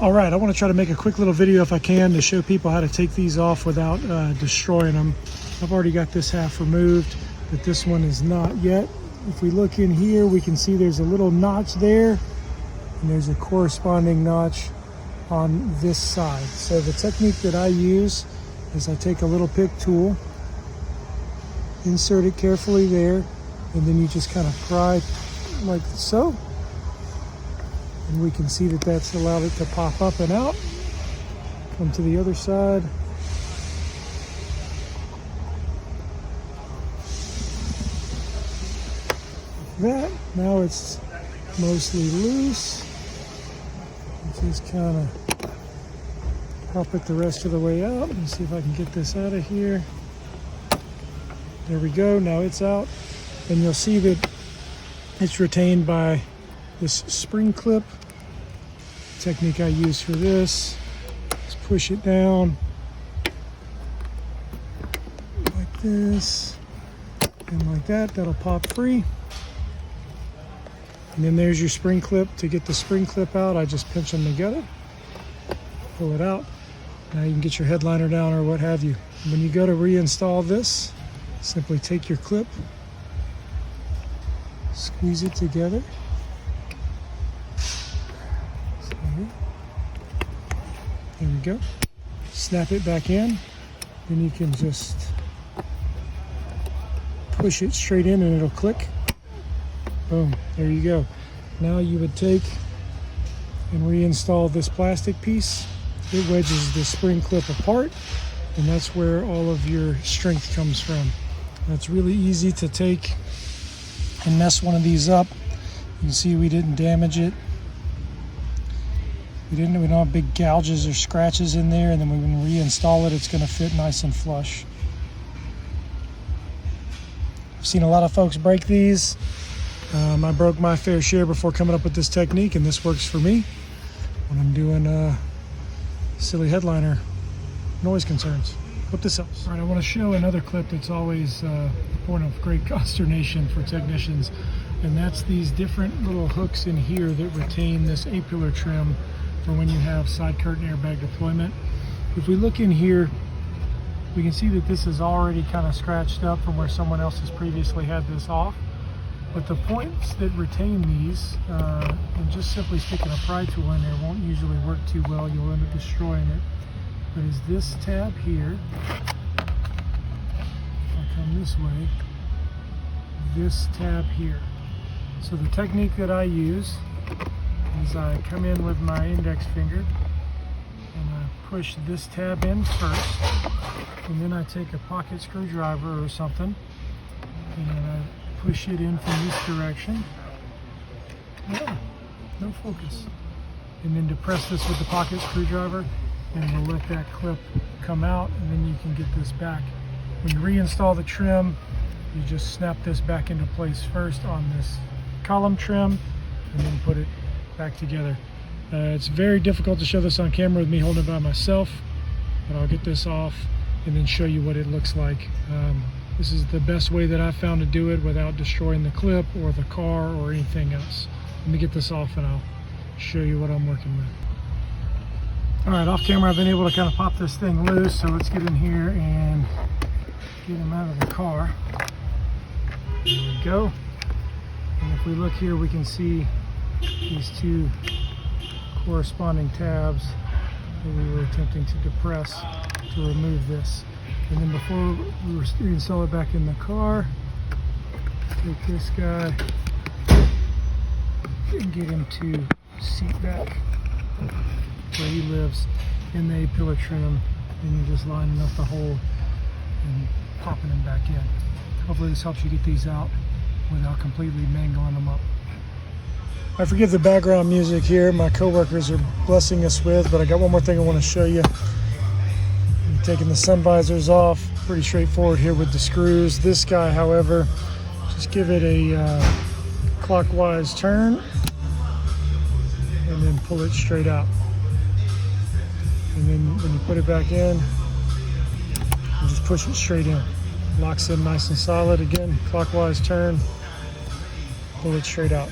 All right, I want to try to make a quick little video if I can to show people how to take these off without destroying them. I've already got this half removed, but this one is not yet. If we look in here, we can see there's a little notch there, and there's a corresponding notch on this side. So the technique that I use is I take a little pick tool, insert it carefully there, and then you just kind of pry like so. And we can see that that's allowed it to pop up and out. Come to the other side. Like that. Now it's mostly loose. Just kind of pop it the rest of the way out. Let me see if I can get this out of here. There we go. Now it's out. And you'll see that it's retained by this spring clip. Technique I use for this is push it down like this and like that. That'll pop free. And then there's your spring clip. To get the spring clip out, I just pinch them together, pull it out. Now you can get your headliner down or what have you. When you go to reinstall this, simply take your clip, squeeze it together. There we go. Snap it back in. Then you can just push it straight in and it'll click. Boom, there you go. Now you would take and reinstall this plastic piece. It wedges the spring clip apart, and that's where all of your strength comes from. That's really easy to take and mess one of these up. You can see we didn't damage it. We don't have big gouges or scratches in there, and then when we reinstall it, it's going to fit nice and flush. I've seen a lot of folks break these. I broke my fair share before coming up with this technique, and this works for me when I'm doing silly headliner noise concerns. Hope this helps. All right, I want to show another clip that's always a point of great consternation for technicians, and that's these different little hooks in here that retain this A-pillar trim for when you have side curtain airbag deployment. If we look in here, we can see that this is already kind of scratched up from where someone else has previously had this off. But the points that retain these, and just simply sticking a pry tool in there won't usually work too well. You'll end up destroying it. But is this tab here, if I come this way, this tab here. So the technique that I use is I come in with my index finger and I push this tab in first, and then I take a pocket screwdriver or something and I push it in from this direction. Yeah, no focus. And then depress this with the pocket screwdriver, and we'll let that clip come out, and then you can get this back. When you reinstall the trim, you just snap this back into place first on this column trim, and then put it back together. It's very difficult to show this on camera with me holding it by myself, but I'll get this off and then show you what it looks like. This is the best way that I've found to do it without destroying the clip or the car or anything else. Let me get this off and I'll show you what I'm working with. All right, off camera I've been able to kind of pop this thing loose, so let's get in here and get him out of the car. There we go. And if we look here, we can see these two corresponding tabs that we were attempting to depress to remove this. And then before we reinstall it back in the car, take this guy and get him to seat back where he lives in the A-pillar trim, and you're just lining up the hole and popping him back in. Hopefully this helps you get these out without completely mangling them up. I forgive the background music here, my coworkers are blessing us with, but I got one more thing I want to show you. I'm taking the sun visors off, pretty straightforward here with the screws. This guy, however, just give it a clockwise turn and then pull it straight out. And then when you put it back in, you just push it straight in. Locks in nice and solid. Again, clockwise turn, pull it straight out.